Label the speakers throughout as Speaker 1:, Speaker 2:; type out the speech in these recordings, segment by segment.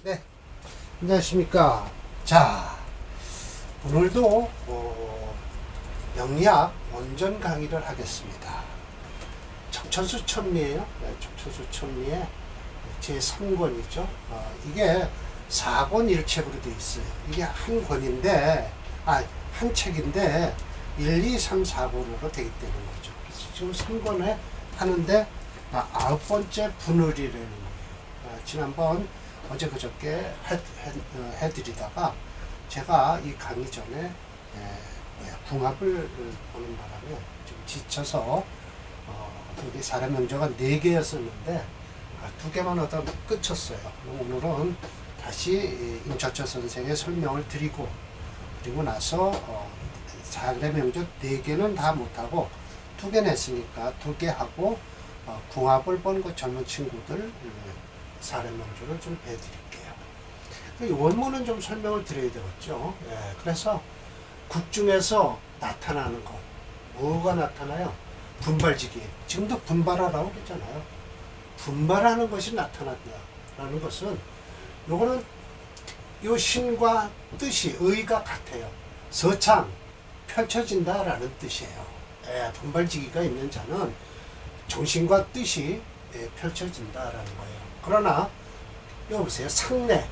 Speaker 1: 네, 안녕하십니까. 자, 오늘도 명리학 원전 강의를 하겠습니다. 척천수 천리예요. 네, 척천수 천리의 제3권이죠. 이게 4권 1책으로 되어 있어요. 이게 한 권인데, 한 책인데 1, 2, 3, 4권으로 되어 있다는 거죠. 그래서 지금 3권에 하는데 9번째 분을이라는 거예요. 지난번 어제 그저께 해드리다가 제가 이 강의 전에 궁합을 보는 바람에 좀 지쳐서 여기 사람 명조가 4개였었는데 2개만 하다 끝쳤어요. 오늘은 다시 임철철 선생의 설명을 드리고 그리고 나서 사람 명조 4개는 다 못하고 2개 냈으니까 2개 하고 궁합을 본 그 젊은 친구들 사례 명조를 좀 해드릴게요. 원문은 좀 설명을 드려야 되겠죠. 그래서 국 중에서 나타나는 것, 뭐가 나타나요? 분발지기. 지금도 분발하라고 그랬잖아요. 분발하는 것이 나타난다라는 것은 요거는 요 신과 뜻이 의가 같아요. 서창 펼쳐진다라는 뜻이에요. 분발지기가 있는 자는 정신과 뜻이 펼쳐진다라는 거예요. 그러나 여기 보세요. 상례.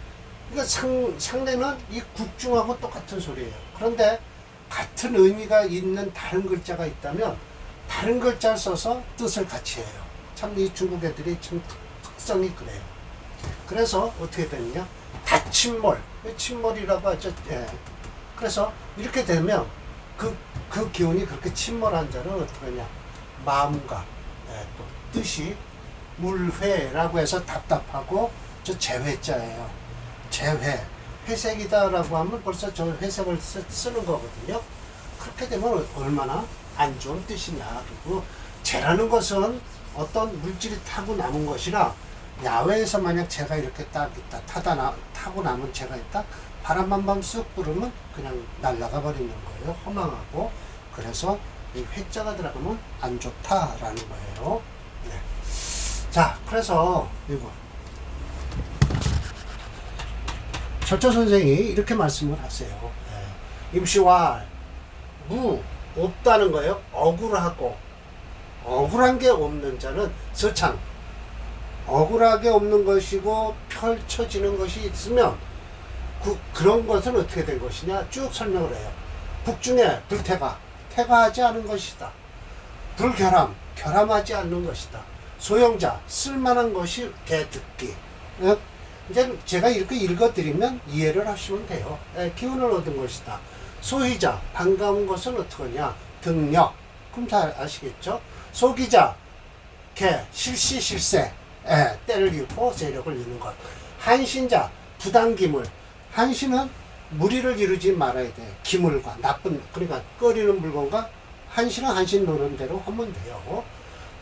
Speaker 1: 그러니까 상례는 이 국중하고 똑같은 소리예요. 그런데 같은 의미가 있는 다른 글자가 있다면 다른 글자를 써서 뜻을 같이 해요. 참 이 중국 애들이 참 특성이 그래요. 그래서 어떻게 되느냐? 다침몰. 침몰이라고 하죠. 그래서 이렇게 되면 그 기운이 그렇게 침몰한 자는 어떻게 하냐? 마음과 또 뜻이 물회라고 해서 답답하고 저 재회자예요. 재회. 회색이다라고 하면 벌써 저 회색을 쓰는 거거든요. 그렇게 되면 얼마나 안 좋은 뜻이냐. 그리고 재라는 것은 어떤 물질이 타고 남은 것이라 야외에서 만약 재가 이렇게 딱 있다 타고 남은 재가 있다 바람 한 번 쓱 불으면 그냥 날아가 버리는 거예요. 허망하고. 그래서 이 회자가 들어가면 안 좋다라는 거예요. 네. 자, 그래서 이거 철저 선생이 이렇게 말씀을 하세요. 임시와 무 없다는 거예요. 억울하고 억울한 게 없는 자는 서창 억울하게 없는 것이고 펼쳐지는 것이 있으면 그런 것은 어떻게 된 것이냐 쭉 설명을 해요. 북중에 불태가 태가하지 않은 것이다. 불결함 결함하지 않는 것이다. 소용자 쓸만한 것이 개듣기. 이제 제가 이렇게 읽어드리면 이해를 하시면 돼요. 기운을 얻은 것이다. 소희자 반가운 것은 어떠냐 등력. 그럼 잘 아시겠죠? 소기자 개 실시실세 때를 잃고 세력을 잃는 것. 한신자 부당기물. 한신은 무리를 이루지 말아야 돼. 기물과 나쁜 그러니까 꺼리는 물건과 한신은 한신 노름대로 하면 돼요.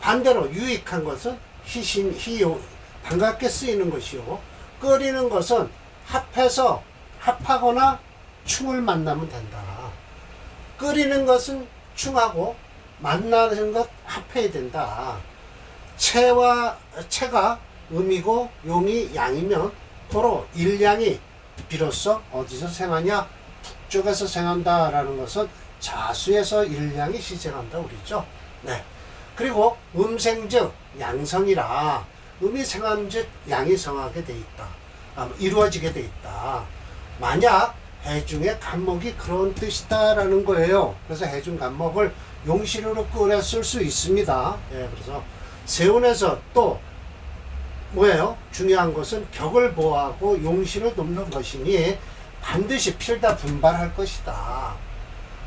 Speaker 1: 반대로 유익한 것은 희신 희요 반갑게 쓰이는 것이요. 꺼리는 것은 합하거나 충을 만나면 된다. 꺼리는 것은 충하고 만나는 것 합해야 된다. 체가 음이고 용이 양이면 고로 일양이 비로소 어디서 생하냐? 북쪽에서 생한다라는 것은 자수에서 일양이 시생한다 우리죠. 네. 그리고 음생즉 양성이라 음이 생한즉 양이 성하게 돼 있다. 이루어지게 돼 있다. 만약 해중의 간목이 그런 뜻이다라는 거예요. 그래서 해중 간목을 용신으로 끌어 쓸 수 있습니다. 그래서 세운에서 또 뭐예요? 중요한 것은 격을 보호하고 용신을 돕는 것이니 반드시 필다 분발할 것이다.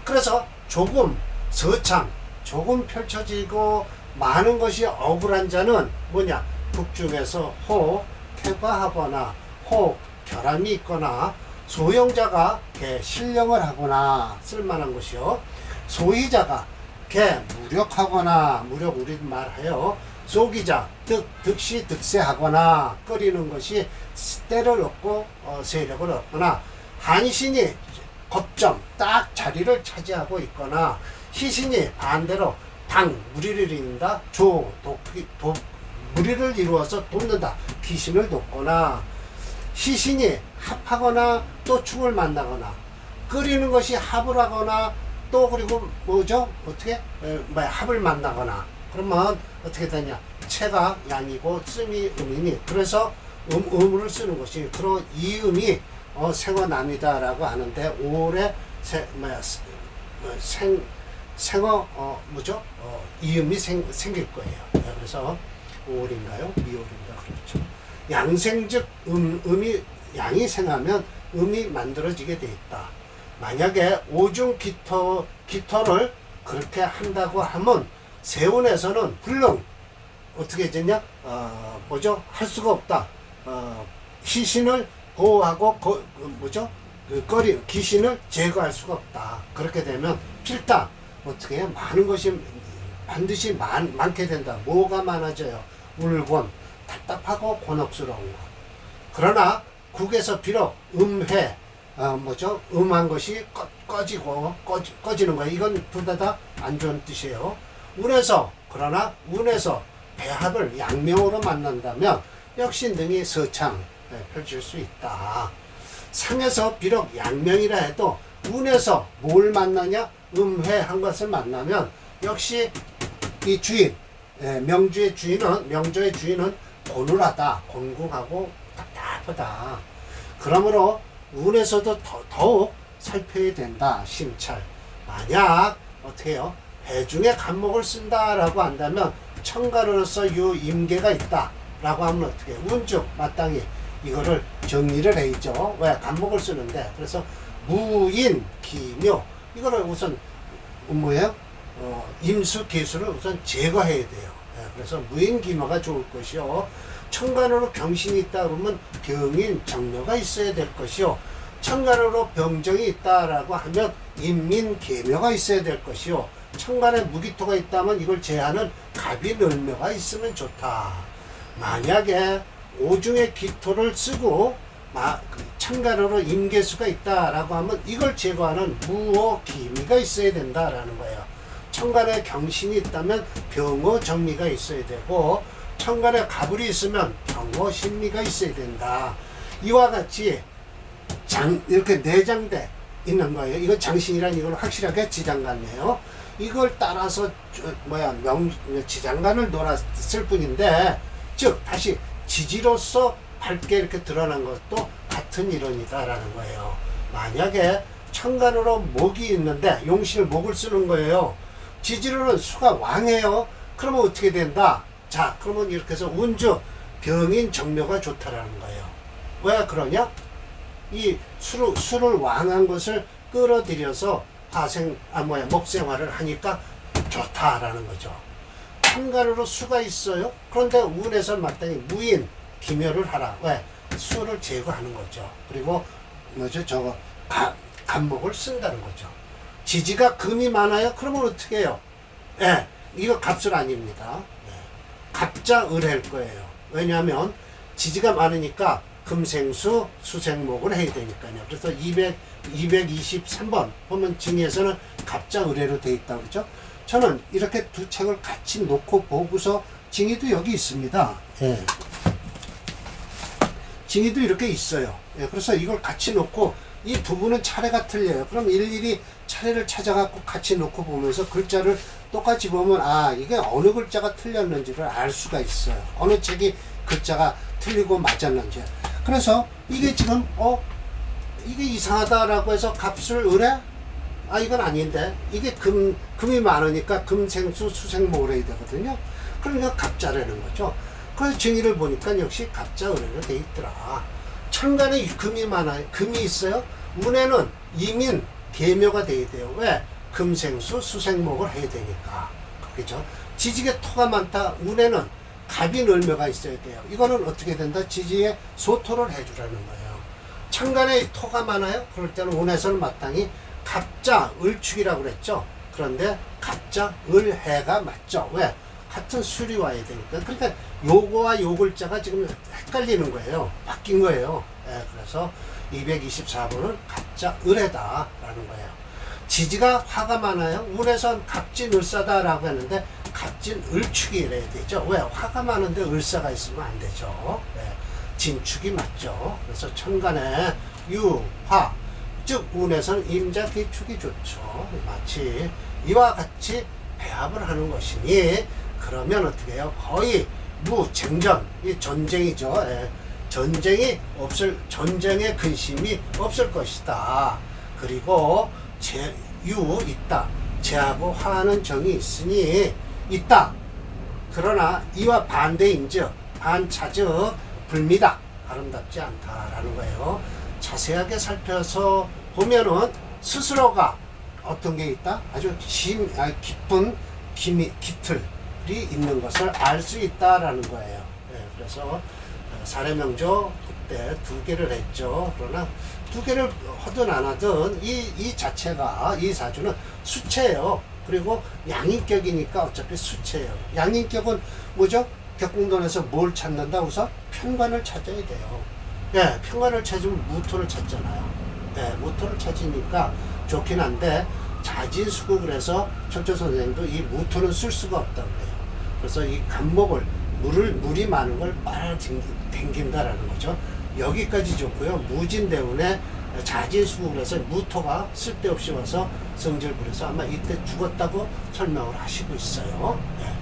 Speaker 1: 그래서 조금 서창 조금 펼쳐지고 많은 것이 억울한 자는 뭐냐? 북중에서 호 퇴과하거나 호 결함이 있거나 소용자가 개 신령을 하거나 쓸만한 것이요. 소희자가 개 무력하거나 무력 우리 말해요. 소기자 득시 득세하거나 꺼리는 것이 때를 얻고 세력을 얻거나 한신이 겁점 딱 자리를 차지하고 있거나 희신이 반대로 무리를 이룬다. 무리를 이루어서 돕는다. 귀신을 돕거나 시신이 합하거나 또 축을 만나거나 끓이는 것이 합을 하거나 또 그리고 뭐죠? 어떻게? 합을 만나거나 그러면 어떻게 되냐? 체가 양이고 씀이 음이니 그래서 음을 쓰는 것이 그런 이음이 생어남이다라고 하는데 5월에 이음이 생길 거예요. 그래서 5월인가요? 미월인가 그렇죠. 양생 즉 음이 양이 생하면 음이 만들어지게 돼 있다. 만약에 오중 기토를 그렇게 한다고 하면 세운에서는 불능 어떻게 되냐? 할 수가 없다. 시신을 보호하고 귀신을 제거할 수가 없다. 그렇게 되면 필당 어떻게 해요? 많은 것이 반드시 많게 된다. 뭐가 많아져요? 울곤 답답하고 곤혹스러운 것. 그러나 국에서 비록 음해 음한 것이 꺼지는 거예요. 이건 둘 다 안 좋은 뜻이에요. 그러나 운에서 배합을 양명으로 만난다면 역시 능히 서창 펼칠 수 있다. 상에서 비록 양명이라 해도 운에서 뭘 만나냐? 음회한 것을 만나면 역시 이 주인, 명주의 주인은 고눌하다, 곤궁하고 답답하다. 그러므로 운에서도 더욱 살펴야 된다. 심찰. 만약 어떻게 해요? 배중에 간목을 쓴다라고 한다면 청가로서 요 임계가 있다라고 하면 어떻게 해요? 운즉 마땅히 이거를 정리를 해야죠. 왜? 간목을 쓰는데 그래서 무인 기묘 이거를 우선 뭐예요? 임수 개수를 우선 제거해야 돼요. 그래서 무인 기묘가 좋을 것이요. 청간으로 경신이 있다 그러면 병인 정묘가 있어야 될 것이요. 청간으로 병정이 있다라고 하면 인민 계묘가 있어야 될 것이요. 청간에 무기토가 있다면 이걸 제하는 갑인 을묘가 있으면 좋다. 만약에 오중의 기토를 쓰고 청간으로 임계수가 있다라고 하면 이걸 제거하는 무오 기미가 있어야 된다라는 거예요. 청간에 경신이 있다면 병오 정미가 있어야 되고 청간에 가불이 있으면 병오 신미가 있어야 된다. 이와 같이 이렇게 내장돼 있는 거예요. 이거 장신이란 이걸 확실하게 지장간네요. 이걸 따라서 지장간을 놀았을 뿐인데 즉 다시 지지로서 밝게 이렇게 드러난 것도 같은 이론이다라는 거예요. 만약에 청간으로 목이 있는데 용신을 목을 쓰는 거예요. 지지로는 수가 왕이에요. 그러면 어떻게 된다? 자, 그러면 이렇게 해서 운주 병인 정묘가 좋다라는 거예요. 왜 그러냐? 이 수를 왕한 것을 끌어들여서 목생활을 하니까 좋다라는 거죠. 청간으로 수가 있어요. 그런데 운에서 마땅히 무인 기묘를 하라. 왜? 수를 제거하는 거죠. 그리고 간목을 쓴다는 거죠. 지지가 금이 많아요. 그러면 어떻게 해요? 이거 갑술 아닙니다. 갑자 을할 거예요. 왜냐하면 지지가 많으니까 금생수 수생목을 해야 되니까요. 그래서 223번 보면 증에서는 갑자 을해로 되어 있다고 그러죠. 저는 이렇게 두 책을 같이 놓고 보고서 징의도 여기 있습니다. 징의도 이렇게 있어요. 그래서 이걸 같이 놓고 이 부분은 차례가 틀려요. 그럼 일일이 차례를 찾아갖고 같이 놓고 보면서 글자를 똑같이 보면 이게 어느 글자가 틀렸는지를 알 수가 있어요. 어느 책이 글자가 틀리고 맞았는지. 그래서 이게 지금 이게 이상하다라고 해서 값을 을해? 이건 아닌데 이게 금이 많으니까 금생수 수생목을 해야 되거든요. 그러니까 갑자라는 거죠. 그래서 증의를 보니까 역시 갑자 을해로 돼 있더라. 천간에 금이 많아요. 금이 있어요. 운에는 이민 계묘가 돼야 돼요. 왜? 금생수 수생목을 해야 되니까. 그렇죠? 지지에 토가 많다. 운에는 갑인 을묘가 있어야 돼요. 이거는 어떻게 된다? 지지에 소토를 해주라는 거예요. 천간에 토가 많아요. 그럴 때는 운에서는 마땅히 갑자 을축이라고 그랬죠. 그런데 갑자 을해가 맞죠. 왜? 같은 술이 와야 되니까. 그러니까 요거와 요 글자가 지금 헷갈리는 거예요. 바뀐 거예요. 그래서 224번은 갑자 을해다라는 거예요. 지지가 화가 많아요. 운에선 갑진 을사다라고 했는데 갑진 을축이 이래야 되죠. 왜? 화가 많은데 을사가 있으면 안 되죠. 진축이 맞죠. 그래서 천간에 유, 화, 즉 운에서는 임자, 기축이 좋죠. 마치 이와 같이 배합을 하는 것이니 그러면 어떻게 해요? 거의 무쟁전, 이 전쟁이죠. 예. 전쟁의 근심이 없을 것이다. 그리고 유 있다. 재하고 화하는 정이 있으니 있다. 그러나 이와 반대인즉 반차즉 불미다. 아름답지 않다라는 거예요. 자세하게 살펴서 보면은 스스로가 어떤 게 있다? 아주 깊은 깃틀이 있는 것을 알 수 있다라는 거예요. 네, 그래서 사례명조 그때 2개를 했죠. 그러나 2개를 하든 안 하든 이 자체가 이 사주는 수체예요. 그리고 양인격이니까 어차피 수체예요. 양인격은 뭐죠? 격공론에서 뭘 찾는다? 우선 편관을 찾아야 돼요. 예, 편관을 찾으면 무토를 찾잖아요. 예, 무토를 찾으니까 좋긴 한데 자진수국을 해서 철저 선생님도 이 무토는 쓸 수가 없다고 해요. 그래서 이 간목을 물이 많은 걸 빨아당긴다라는 거죠. 여기까지 좋고요. 무진대운에 자진수국을 해서 무토가 쓸데없이 와서 성질 부려서 아마 이때 죽었다고 설명을 하시고 있어요. 예.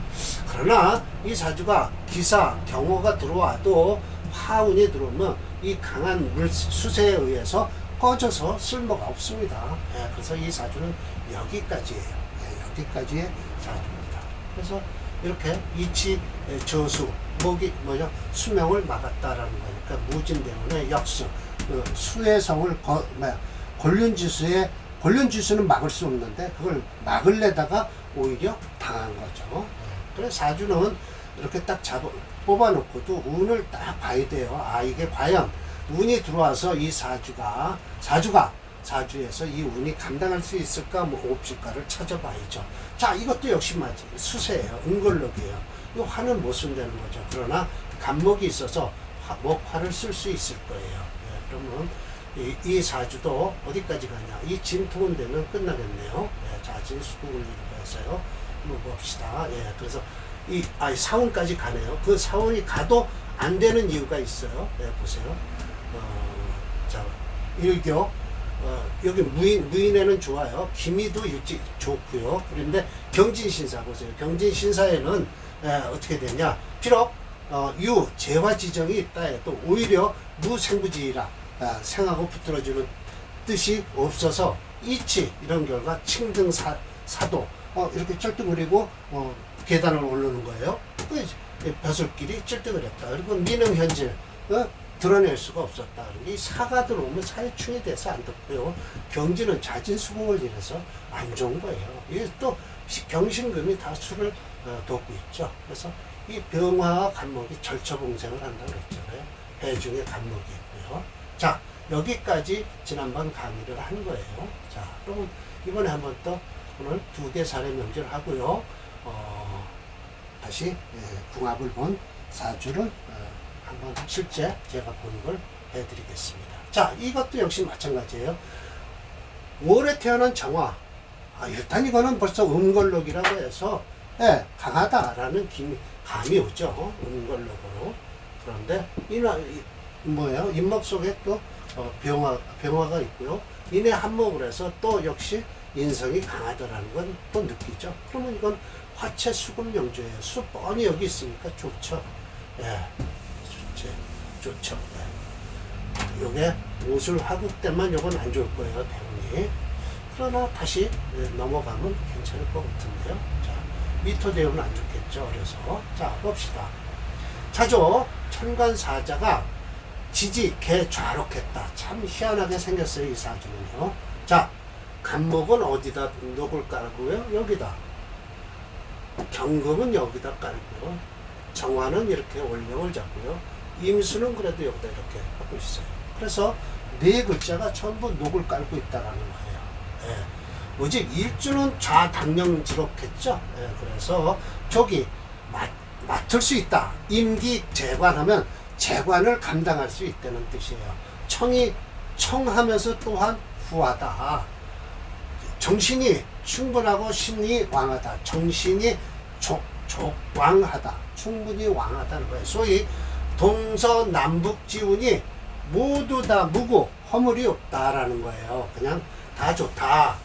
Speaker 1: 그러나 이 사주가 기사, 경호가 들어와도 화운이 들어오면 이 강한 수세에 의해서 꺼져서 쓸모가 없습니다. 예. 그래서 이 사주는 여기까지예요. 예. 여기까지의 사주입니다. 그래서 이렇게 이치 저수 목이 수명을 막았다라는 거니까 무진대운의 역수 수의 성을 권륜지수는 막을 수 없는데 그걸 막으려다가 오히려 당한 거죠. 그래서 사주는 이렇게 딱 뽑아놓고도 운을 딱 봐야 돼요. 아, 이게 과연 운이 들어와서 이 사주에서 이 운이 감당할 수 있을까, 없을까를 찾아봐야죠. 자, 이것도 역시 수세예요. 은걸록이에요. 이 화는 못 쓴다는 거죠. 그러나 간목이 있어서 목화를 쓸 수 있을 거예요. 예, 그러면 이 사주도 어디까지 가냐? 이 진토운 되면 끝나겠네요. 예, 자, 진수국을 이루고 해서요. 한번 봅시다. 예, 그래서 사운까지 가네요. 그 사운이 가도 안 되는 이유가 있어요. 예, 보세요. 자, 일교. 여기 무인에는 좋아요. 기미도 일찍 좋고요. 그런데 경진신사 보세요. 경진신사에는 어떻게 되냐? 비록 재화 지정이 있다 해도 오히려 무생부지라 생하고 붙들어주는 뜻이 없어서 이치 이런 결과 칭등사도 이렇게 쩔뚝거리고 계단을 오르는 거예요. 벼슬길이 쩔뚝거렸다. 그리고 미능현질 드러낼 수가 없었다. 이 사가 들어오면 사회충이 돼서 안 좋고요. 경지는 자진수공을 인해서 안 좋은 거예요. 이게 또 경신금이 다 수를 돕고 있죠. 그래서 이 병화와 간목이 절처봉생을 한다고 그랬잖아요. 배 중에 간목이 있고요. 자, 여기까지 지난번 강의를 한 거예요. 자, 그러면 이번에 한번 또 오늘 2개 사례 명제를 하고요. 다시 궁합을 본 사주를 한번 실제 제가 보는 걸 해드리겠습니다. 자, 이것도 역시 마찬가지예요. 5월에 태어난 정화. 일단 이거는 벌써 음걸록이라고 해서 강하다라는 감이 오죠. 음걸록으로. 그런데 인목 속에 또 병화가 있고요. 인의 한목을 해서 또 역시 인성이 강하다라는 건 또 느끼죠. 그러면 이건 화채 수금 명조예요. 수 뻔히 여기 있으니까 좋죠. 예. 좋죠. 네. 요게 옷을 화국 때만 요건 안 좋을 거예요, 대운이. 그러나 다시 넘어가면 괜찮을 것 같은데요. 자, 미토 대운은 안 좋겠죠, 어려서. 자, 봅시다. 자조, 천간사자가 지지, 개 좌록했다. 참 희한하게 생겼어요, 이 사주는요. 자, 간목은 어디다 녹을 깔고요? 여기다. 경금은 여기다 깔고요. 정화는 이렇게 올명을 잡고요. 임수는 그래도 여기다 이렇게 하고 있어요. 그래서 4글자가 전부 녹을 깔고 있다라는 거예요. 예. 오직 일주는 좌당령지록했죠. 예. 그래서 저기 맡을 수 있다. 임기 재관하면 재관을 감당할 수 있다는 뜻이에요. 청하면서 또한 후하다. 정신이 충분하고 신이 왕하다. 정신이 왕하다. 충분히 왕하다는 거예요. 소위 동서남북 지운이 모두 다 무고 허물이 없다라는 거예요. 그냥 다 좋다.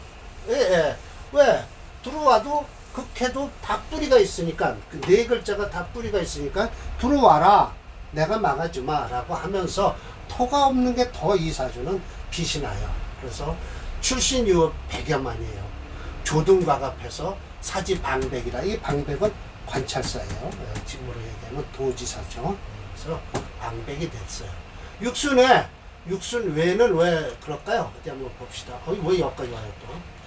Speaker 1: 예, 예. 왜? 들어와도 극해도 다 뿌리가 있으니까, 그 네 글자가 다 뿌리가 있으니까 들어와라, 내가 막아주마 라고 하면서 토가 없는 게 더 이 사주는 빛이 나요. 그래서 출신 유업 100여만이에요. 조등과갑해서 사지 방백이라. 이 방백은 관찰사예요. 지금으로 얘기하면 도지사죠. 그래서 방백이 됐어요. 육순 외는 왜 그럴까요? 어디 한번 봅시다. 왜 여기까지 와요 또?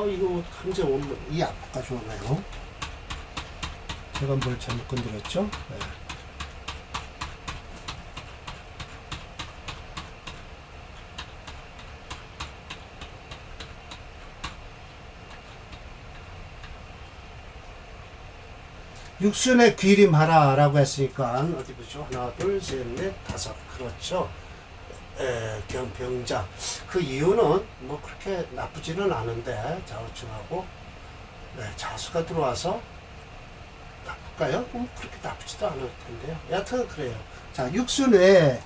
Speaker 1: 이거 감정 없는, 이 앞까지 오나요? 제가 뭘 잘못 건드렸죠? 네. 육순에 귀림하라 라고 했으니까 어디 보죠? 하나 둘 셋 넷 다섯. 그렇죠. 병자. 그 이유는 뭐 그렇게 나쁘지는 않은데 자우충하고 자수가 들어와서 나쁠까요? 그렇게 나쁘지도 않을 텐데요. 여하튼 그래요. 자, 육순에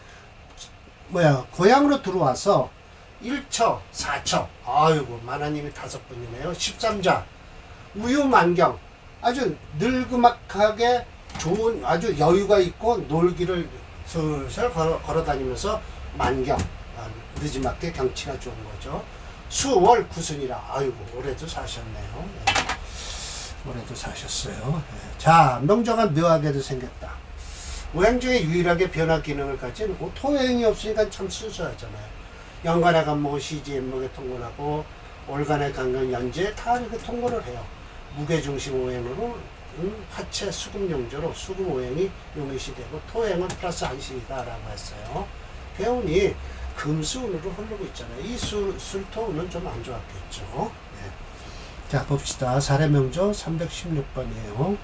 Speaker 1: 고향으로 들어와서 1처 4처. 아이고 만화님이 5분이네요. 13자 우유만경. 아주 늙음막하게 좋은, 아주 여유가 있고 놀기를 슬슬 걸어 다니면서 만경, 늦지막게 경치가 좋은 거죠. 수월 구순이라. 아이고 올해도 사셨네요. 네. 올해도 사셨어요. 네. 자, 명조가 묘하게도 생겼다. 오행 중에 유일하게 변화 기능을 가진 토행이 없으니까 참 순수하잖아요. 연간의 간목 시지엠목에 통곤하고 월간의 간경 연지에 다 이렇게 통곤을 해요. 무게중심 오행으로 화체 수금 용조로 수금 오행이 용의시 되고 토행은 플러스 한신이다 라고 했어요. 배운이 금수운으로 흐르고 있잖아요. 이 술토운은 좀 안 좋았겠죠. 네. 자, 봅시다. 사례명조 316번이에요.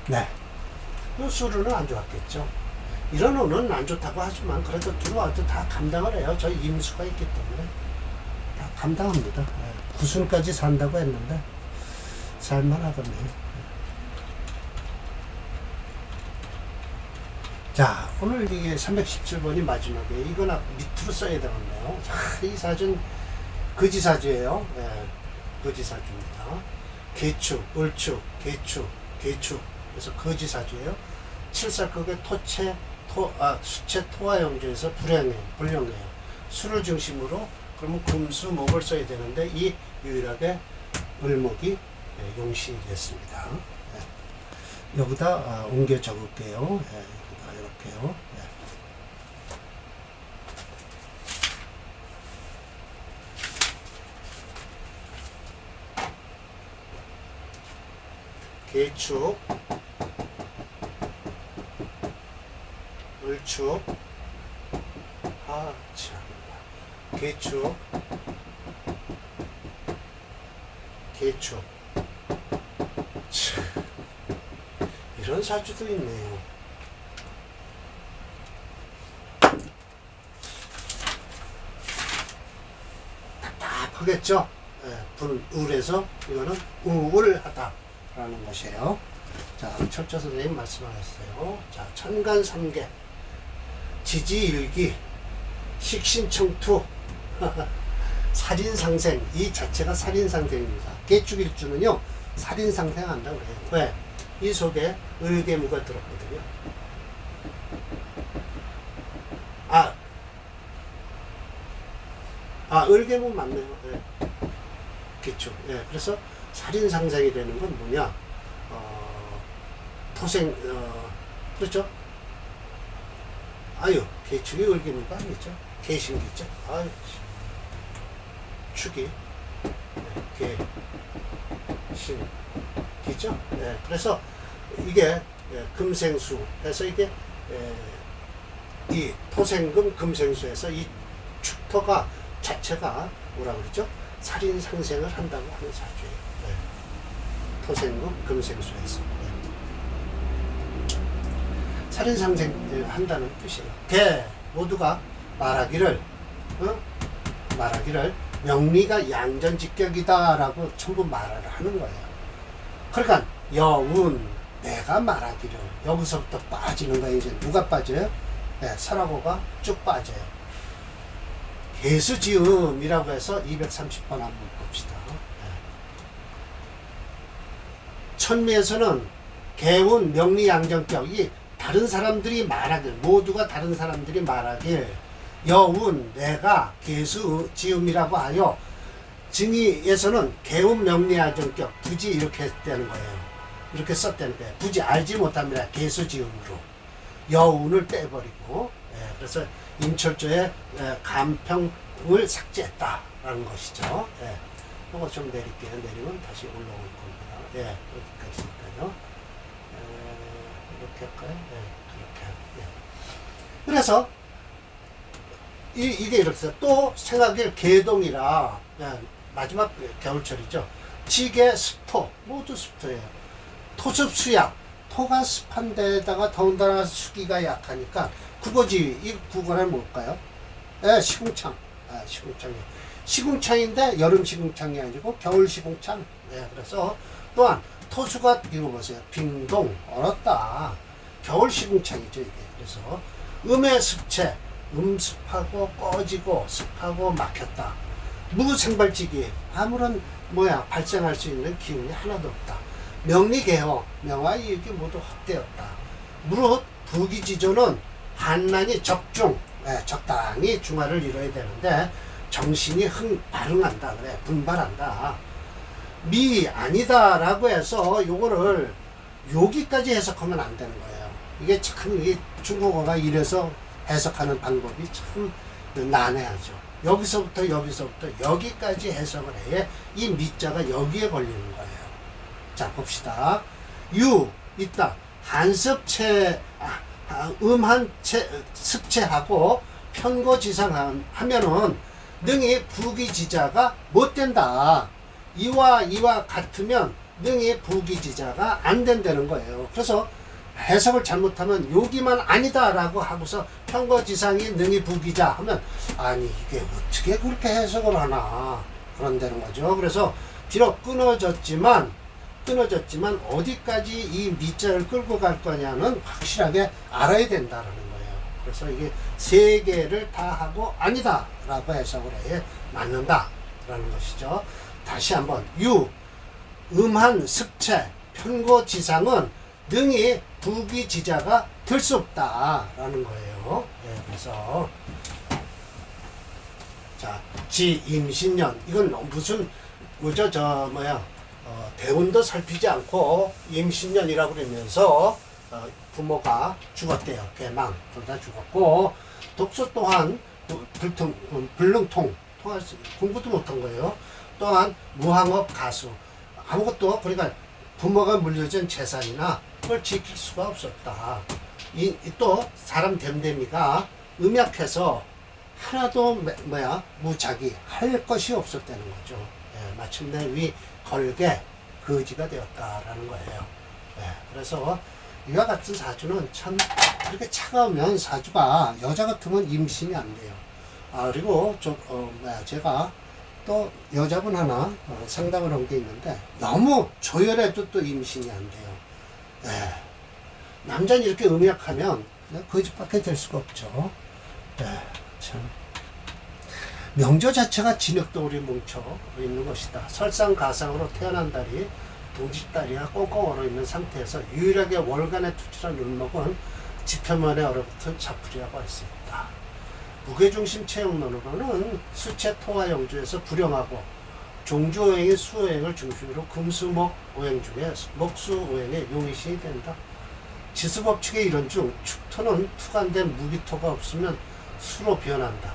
Speaker 1: 네. 수르는 안 좋았겠죠. 이런 운은 안 좋다고 하지만 그래도 들어와도 다 감당을 해요. 저희 임수가 있기 때문에 다 감당합니다. 구순까지 산다고 했는데 살만하겠네요. 자, 오늘 이게 317번이 마지막에 이거나 밑으로 써야 되겠네요. 자, 이 사주는 거지사주예요. 네, 거지사주입니다. 개축, 을축, 개축, 개축. 그래서 거지사주예요. 칠살극의 수체 토화영조에서 불령해요. 수를 중심으로 그러면 금수 목을 써야 되는데 이 유일하게 을목이 용신이 됐습니다. 여기다 옮겨 적을게요. 여기다 이렇게요. 개축, 을축, 개축, 개축. 이런 사주도 있네요. 답답하겠죠? 을에서 이거는 우울하다라는 것이에요. 자, 철저 선생님 말씀하셨어요. 자, 천간삼계, 지지일기, 식신청투, 살인상생. 이 자체가 살인상생입니다. 개축일주는요 살인상생한다고 그래요. 왜? 이 속에 을개무가 들었거든요. 을개무 맞네요. 개축. 그래서 살인상생이 되는 건 뭐냐? 토생, 그렇죠? 개축이 을개무가 아니죠. 개신기죠. 축이 개신기죠. 그래서 이게 금생수 해서 이게 이 토생금 금생수에서 이 축토가 자체가 뭐라 그러죠? 살인상생을 한다고 하는 사주예요. 토생금 금생수에서. 살인상생한다는 뜻이에요. 개 모두가 말하기를 말하기를 명리가 양전직격이다라고 전부 말을 하는 거예요. 그러니까 여운 내가 말하기를 여기서부터 빠지는 거예요. 이제 누가 빠져요? 네, 설하고가 쭉 빠져요. 개수지음이라고 해서 230번 한번 봅시다. 네. 천미에서는 개운 명리 양전격이 다른 사람들이 말하길 모두가 다른 사람들이 말하길 여운 내가 개수 지음이라고 하여 증의에서는 개운 명리 양전격 굳이 이렇게 했다는 거예요. 이렇게 썼다는 거예요. 굳이 알지 못합니다. 개수 지음으로 여운을 빼버리고 그래서 임철조의 감평을 삭제했다라는 것이죠. 이거 좀 내릴게요. 내리면 다시 올라올 겁니다. 여기까지니까요. 이렇게 할까요? 그렇게. 그래서 이게 이렇게 해서 또 생각일 개동이라 마지막 겨울철이죠. 지게 습토 모두 습토예요. 토습 수약 토가 습한 데다가 더군다나 수기가 약하니까 국어지 이 국어는 뭘까요? 시궁창. 시궁창이에요. 시궁창인데 여름 시궁창이 아니고 겨울 시궁창. 그래서 또한 토수가 이거 보세요. 빙동 얼었다. 겨울 시궁창이죠 이게. 그래서 음의 습체 습하고 꺼지고 습하고 막혔다. 무생발지기 아무런 발생할 수 있는 기운이 하나도 없다. 명리개허 명화 이익이 모두 헛되었다. 무릇 부기지조는 한란이 적중 적당히 중화를 이뤄야 되는데 정신이 발흥한다 그래 분발한다. 미 아니다 라고 해서 요거를 여기까지 해석하면 안 되는 거예요. 이게 참 이게 중국어가 이래서 해석하는 방법이 참 난해하죠. 여기서부터 여기까지 해석을 해야 이 미자가 여기에 걸리는 거예요. 자 봅시다. 유 있다. 한습체 음한 습체하고 편고지상 하면은 능히 부기지자가 못 된다. 이와 같으면 능히 부기지자가 안 된다는 거예요. 그래서 해석을 잘못하면 여기만 아니다라고 하고서 편거지상이 능히 부기자 하면 아니 이게 어떻게 그렇게 해석을 하나 그런다는 거죠. 그래서 비록 끊어졌지만 어디까지 이 미자를 끌고 갈 거냐는 확실하게 알아야 된다라는 거예요. 그래서 이게 세 개를 다 하고 아니다 라고 해석을 해 맞는다라는 것이죠. 다시 한번 음한 습체 편고지상은 능히 부기지자가 될 수 없다라는 거예요. 그래서 자 지임신년 이건 무슨 대운도 살피지 않고 임신년이라고 그러면서 부모가 죽었대요. 개망 둘 다 죽었고 독소 또한 불능통 공부도 못한 거예요. 또한 무항업 가수 아무것도 그러니까 부모가 물려준 재산이나 그걸 지킬 수가 없었다. 또 사람 됨됨이가 음약해서 하나도 무작위 할 것이 없었다는 거죠. 마침내 위 걸게 거지가 되었다라는 거예요. 그래서 이와 같은 사주는 참 이렇게 차가우면 사주가 여자 같으면 임신이 안 돼요. 그리고 제가 또 여자분 하나 상담을 한 게 있는데 너무 조열해도 또 임신이 안 돼요. 남자는 이렇게 음약하면 거짓밖에 될 수가 없죠. 참 명조 자체가 진흙덩어리 뭉쳐 있는 것이다. 설상가상으로 태어난 달이 동짓달이야 꽁꽁 얼어 있는 상태에서 유일하게 월간에 투출한 을목은 지표면에 얼어붙은 자풀이라고 할 수 있다. 무게중심 체형론으로는 수체 토화 영주에서 불영하고 종주오행이 수오행을 중심으로 금수목 오행 중에 목수 오행의 용의신이 된다. 지수법칙의 이론 중 축토는 투간된 무기토가 없으면 수로 변한다.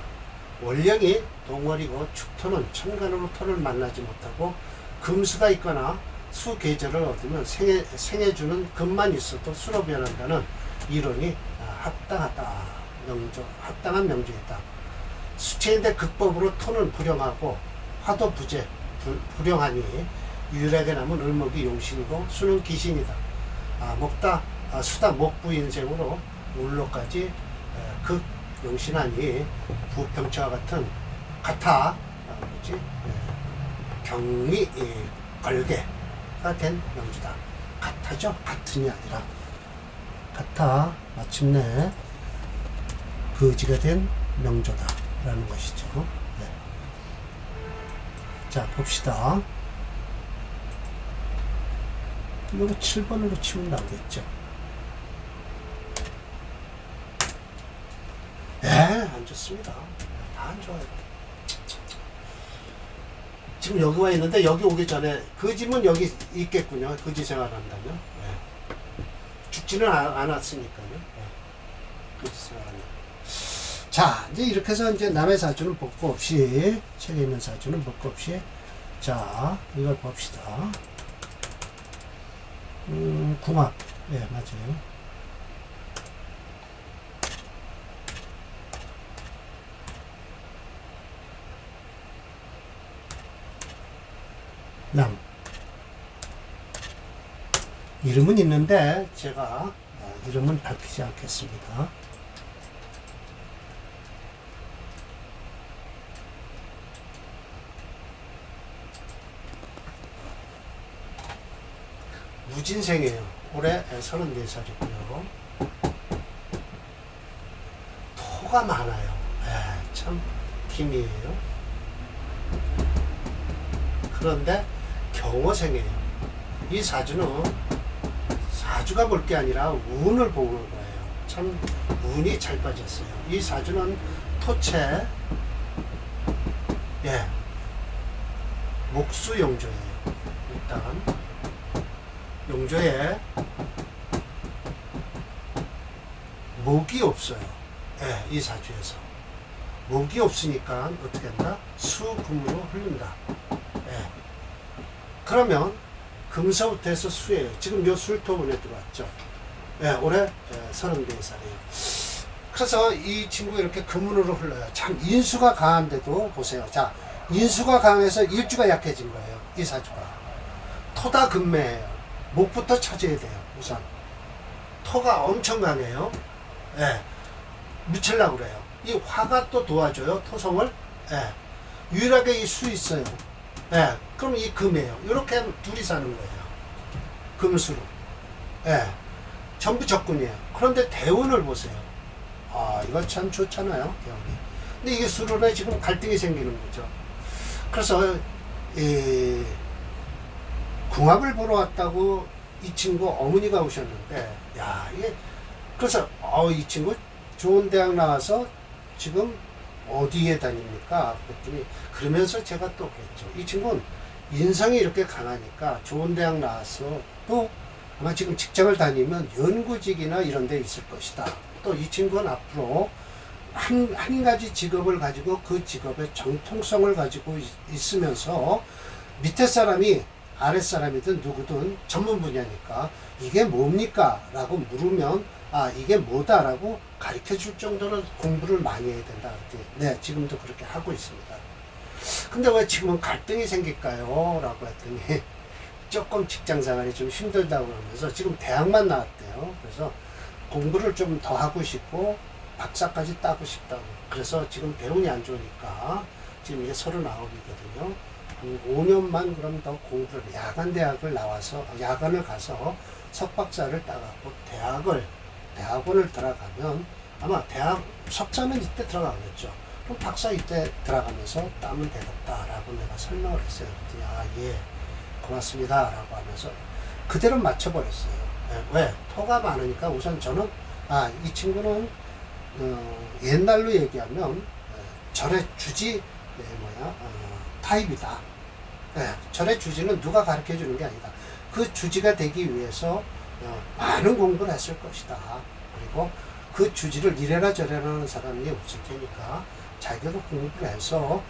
Speaker 1: 월령이 동월이고 축토는 천간으로 토를 만나지 못하고 금수가 있거나 수 계절을 얻으면 생해주는 금만 있어도 수로 변한다는 이론이 합당한 명조이다. 수체인데 극법으로 토는 불영하고 화도 부재 불영하니 유일하게 남은 을목이 용신이고 수는 기신이다. 목다 수다 목부 인생으로 울로까지 극 용신하니 부평차와 같은 같아 경이 걸개가 된 명주다. 같아죠. 같은이 아니라 같아 마침내 거지가 된 명조다 라는 것이죠. 네. 자 봅시다. 이거 7번으로 치면 나오겠죠. 안 좋습니다. 다 안 좋아요. 지금 여기 와 있는데 여기 오기 전에 그 집은 여기 있겠군요. 거지 생활한다면. 네. 죽지는 않았으니까요. 네. 거지 생활한다. 자, 이제 이렇게 해서 이제 남의 사주는 볼 거 없이, 책에 있는 사주는 볼 거 없이, 자, 이걸 봅시다. 궁합. 네, 맞아요. 남. 이름은 있는데 제가 이름은 밝히지 않겠습니다. 무진생이에요. 올해 34살이고요. 토가 많아요. 참 기미예요. 그런데 경호생이에요. 이 사주는 사주가 볼 게 아니라 운을 보는 거예요. 참 운이 잘 빠졌어요. 이 사주는 토채, 목수용조예요. 일단 용조에 목이 없어요. 이 사주에서 목이 없으니까 어떻게 한다? 수금으로 흐른다. 그러면 금서부터 해서 수예요. 지금 요 술토분에 들어왔죠. 올해 34살이에요. 그래서 이 친구가 이렇게 금운으로 흘러요. 참 인수가 강한데도 보세요. 자, 인수가 강해서 일주가 약해진 거예요. 이 사주가. 토다 금매예요. 목부터 찾아야 돼요. 우선 토가 엄청 강해요. 미칠라고 그래요. 이 화가 또 도와줘요. 토성을. 유일하게 이 수 있어요. 그럼 이 금이에요. 이렇게 둘이 사는 거예요. 금수로. 전부 적군이에요. 그런데 대운을 보세요. 이거 참 좋잖아요. 대운이. 근데 이게 수로에 지금 갈등이 생기는 거죠. 그래서 궁합을 보러 왔다고 이 친구 어머니가 오셨는데, 이게 그래서 이 친구 좋은 대학 나와서 지금 어디에 다닙니까? 그랬더니 그러면서 제가 또 그랬죠. 이 친구는 인성이 이렇게 강하니까 좋은 대학 나와서 또 아마 지금 직장을 다니면 연구직이나 이런 데 있을 것이다. 또 이 친구는 앞으로 한 가지 직업을 가지고 그 직업의 정통성을 가지고 있으면서 밑에 사람이 아랫 사람이든 누구든 전문 분야니까 이게 뭡니까? 라고 물으면 이게 뭐다라고 가르쳐 줄 정도로 공부를 많이 해야 된다. 네, 지금도 그렇게 하고 있습니다. 근데 왜 지금은 갈등이 생길까요? 라고 했더니 조금 직장 생활이 좀 힘들다고 하면서 지금 대학만 나왔대요. 그래서 공부를 좀 더 하고 싶고 박사까지 따고 싶다고. 그래서 지금 대운이 안 좋으니까 지금 이게 39이거든요. 한 5년만 그럼 더 공부를 야간 대학을 나와서 야간을 가서 석박사를 따갖고 대학원을 들어가면 아마 대학 석사는 이때 들어가겠죠. 그럼 박사 이때 들어가면서 따면 되겠다라고 내가 설명을 했어요. 그랬더니 고맙습니다 라고 하면서 그대로 맞춰버렸어요. 왜? 토가 많으니까 우선 저는 이 친구는 옛날로 얘기하면 절의 주지 타입이다. 절의 주지는 누가 가르쳐 주는 게 아니다. 그 주지가 되기 위해서 많은 공부를 했을 것이다. 그리고 그 주지를 이래라 저래라 하는 사람이 없을 테니까 자기가 공부를 해서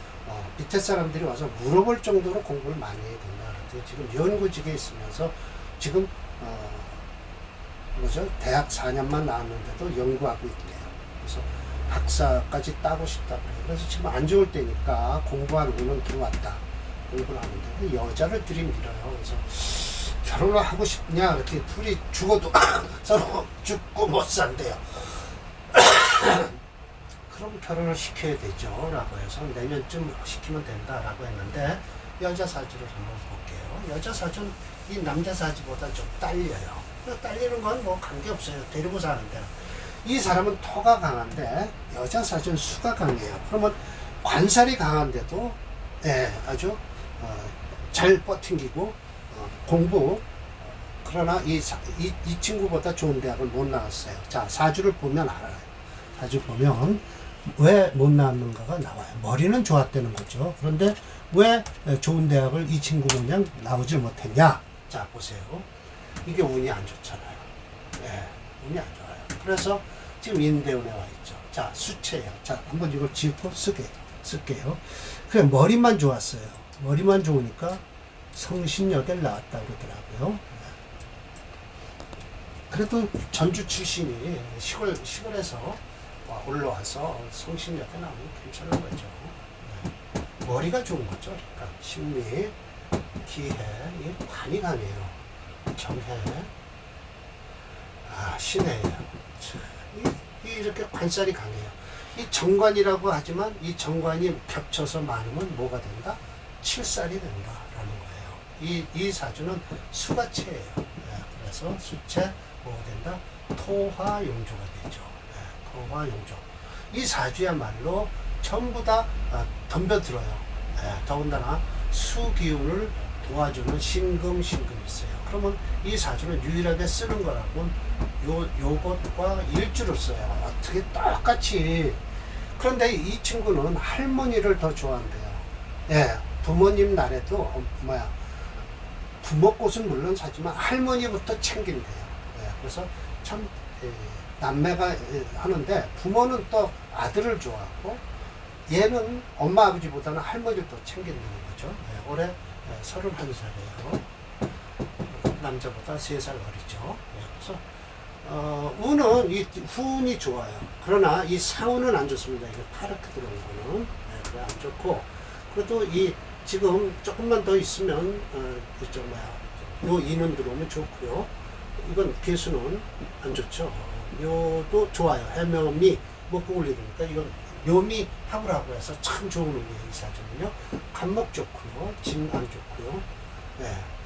Speaker 1: 밑에 사람들이 와서 물어볼 정도로 공부를 많이 해야 된다. 지금 연구직에 있으면서 지금 대학 4년만 나왔는데도 연구하고 있대요. 그래서 박사까지 따고 싶다 그래요. 그래서 지금 안 좋을 때니까 공부하는 거는 들어왔다. 공부를 하는데 여자를 들이밀어요. 그래서 결혼을 하고 싶냐 그랬더니 둘이 죽어도 서로 죽고 못 산대요. 그럼 결혼을 시켜야 되죠 라고 해서 내년쯤 시키면 된다라고 했는데, 여자 사주를 한번 볼게요. 여자 사주는 이 남자 사주보다 좀 딸려요. 딸리는 건 뭐 관계없어요. 데리고 사는데. 이 사람은 토가 강한데 여자 사주는 수가 강해요. 그러면 관살이 강한데도 아주 잘 버팅기고 공부, 그러나 이 친구보다 좋은 대학을 못 나왔어요. 자, 사주를 보면 알아요. 사주 보면 왜 못 나왔는가가 나와요. 머리는 좋았다는 거죠. 그런데 왜 좋은 대학을 이 친구는 그냥 나오질 못했냐? 자, 보세요. 이게 운이 안 좋잖아요. 운이 안 좋아요. 그래서 지금 인대운에 와 있죠. 자, 수체예요. 자, 한번 이걸 짚고 쓸게요. 그래, 머리만 좋았어요. 머리만 좋으니까 성신여대를 나왔다 그러더라고요. 그래도 전주 출신이 시골에서 올라와서 성신여대 나오면 괜찮은 거죠. 머리가 좋은 거죠. 그러니까 신미, 기해, 이 관이 강해요. 정해, 신해예요. 이렇게 관살이 강해요. 이 정관이라고 하지만 이 정관이 겹쳐서 많으면 뭐가 된다? 칠살이 된다라는 거예요. 이 사주는 수가체예요. 그래서 수체 뭐가 된다? 토화용조가 되죠. 토화용조. 이 사주야말로 전부 다 덤벼들어요. 더군다나 수기운을 도와주는 신금이 있어요. 그러면 이 사주는 유일하게 쓰는 거라고는 요것과 일주를 써요. 어떻게 똑같이. 그런데 이 친구는 할머니를 더 좋아한대요. 부모님 날에도 부모꽃은 물론 사지만 할머니부터 챙긴대요. 그래서 참 남매가 하는데 부모는 또 아들을 좋아하고 얘는 엄마 아버지보다는 할머니를 더 챙긴다는 거죠. 올해 31살이에요. 남자보다 3살 어리죠. 그래서 운은 이 후운이 좋아요. 그러나 이 사운은 안 좋습니다. 이거 파랗게 들어온 거는 그래 안 좋고, 그래도 이 지금 조금만 더 있으면 요 이는 들어오면 좋고요. 이건 개수는 안 좋죠. 요도 좋아요. 해묘미 먹고 올리니까 이건 묘미 하고라고 해서 참 좋은 운이에요. 이 사주는요. 간목 좋고요. 진 안 좋고요.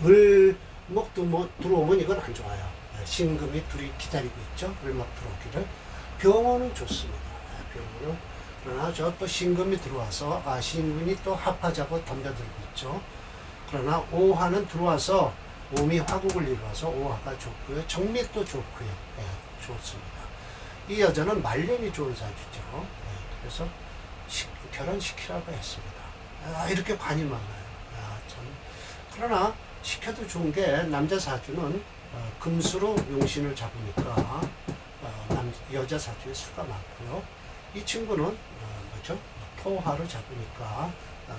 Speaker 1: 을목 들어오면 이건 안 좋아요. 신금이 둘이 기다리고 있죠. 을목 들어오기를. 병원은 좋습니다. 병원은. 그러나 저 또 신금이 들어와서 신금이 또 합하자고 덤벼들고 있죠. 그러나 오화는 들어와서 몸이 화국을 이루어서 오화가 좋고요. 정맥도 좋고요. 좋습니다. 이 여자는 말년이 좋은 사주죠. 그래서 결혼시키라고 했습니다. 이렇게 관이 많아요. 참. 그러나 시켜도 좋은 게 남자 사주는 금수로 용신을 잡으니까 여자 사주에 수가 많고요. 이 친구는 토화로 잡으니까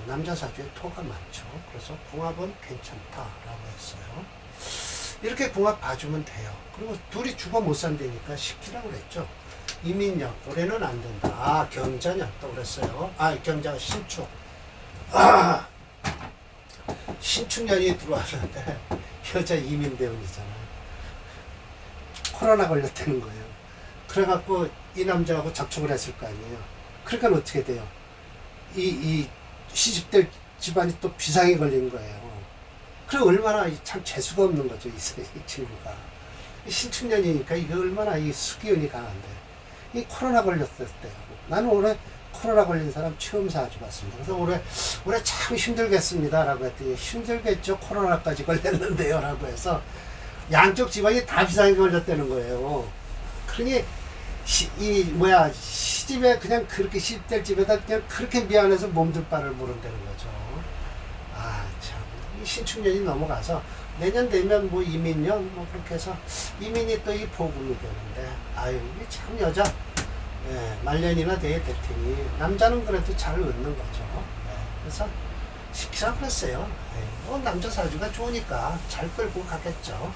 Speaker 1: 남자 사주에 토가 많죠. 그래서 궁합은 괜찮다라고 했어요. 이렇게 궁합 봐주면 돼요. 그리고 둘이 죽어 못 산다니까 시키라고 그랬죠. 이민년 올해는 안 된다. 경자년 또 그랬어요. 경자가 신축. 신축년이 들어왔는데 여자 이민대운이잖아요. 코로나 걸렸다는 거예요. 그래갖고 이 남자하고 접촉을 했을 거 아니에요. 그러니까 어떻게 돼요? 이 시집될 집안이 또 비상이 걸린 거예요. 그래 얼마나 참 재수가 없는 거죠, 이 친구가. 신축년이니까 이게 얼마나 이 수기운이 강한데. 이 코로나 걸렸을 때. 나는 올해 코로나 걸린 사람 처음 사주 봤습니다. 그래서 올해 참 힘들겠습니다. 라고 했더니 힘들겠죠. 코로나까지 걸렸는데요. 라고 해서 양쪽 집안이 다 비상이 걸렸다는 거예요. 그러니 시집에 그냥 그렇게 시집될 집에다 그냥 그렇게 미안해서 몸둘 바를 모른다는 거죠. 참. 이 신축년이 넘어가서 내년 되면 뭐 이민년 뭐 그렇게 해서 이민이 또 이 보금이 되는데 이게 참 여자 말년이나 돼야 될 테니 남자는 그래도 잘 얻는 거죠. 그래서 시키라고 그랬어요. 뭐 남자 사주가 좋으니까 잘 끌고 가겠죠.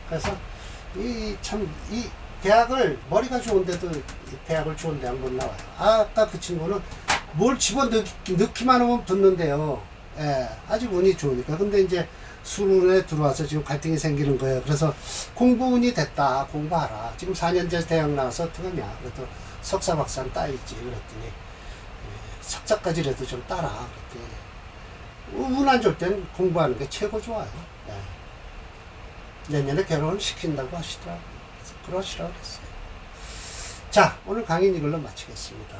Speaker 1: 그래서 이 대학을 머리가 좋은데도 대학을 좋은 대학 못 나와요. 아까 그 친구는 뭘 넣기만 하면 붙는데요. 예, 아직 운이 좋으니까. 근데 이제 수운에 들어와서 지금 갈등이 생기는 거예요. 그래서 공부운이 됐다. 공부하라. 지금 4년제 대학 나와서 어떡하냐. 그래도 석사 박사는 따야지. 그랬더니 석사까지라도 좀 따라. 그랬더니 운 안 좋을 땐 공부하는 게 최고 좋아요. 예. 내년에 결혼을 시킨다고 하시더라고요. 그래서 그러시라고 그랬어요. 자, 오늘 강의는 이걸로 마치겠습니다.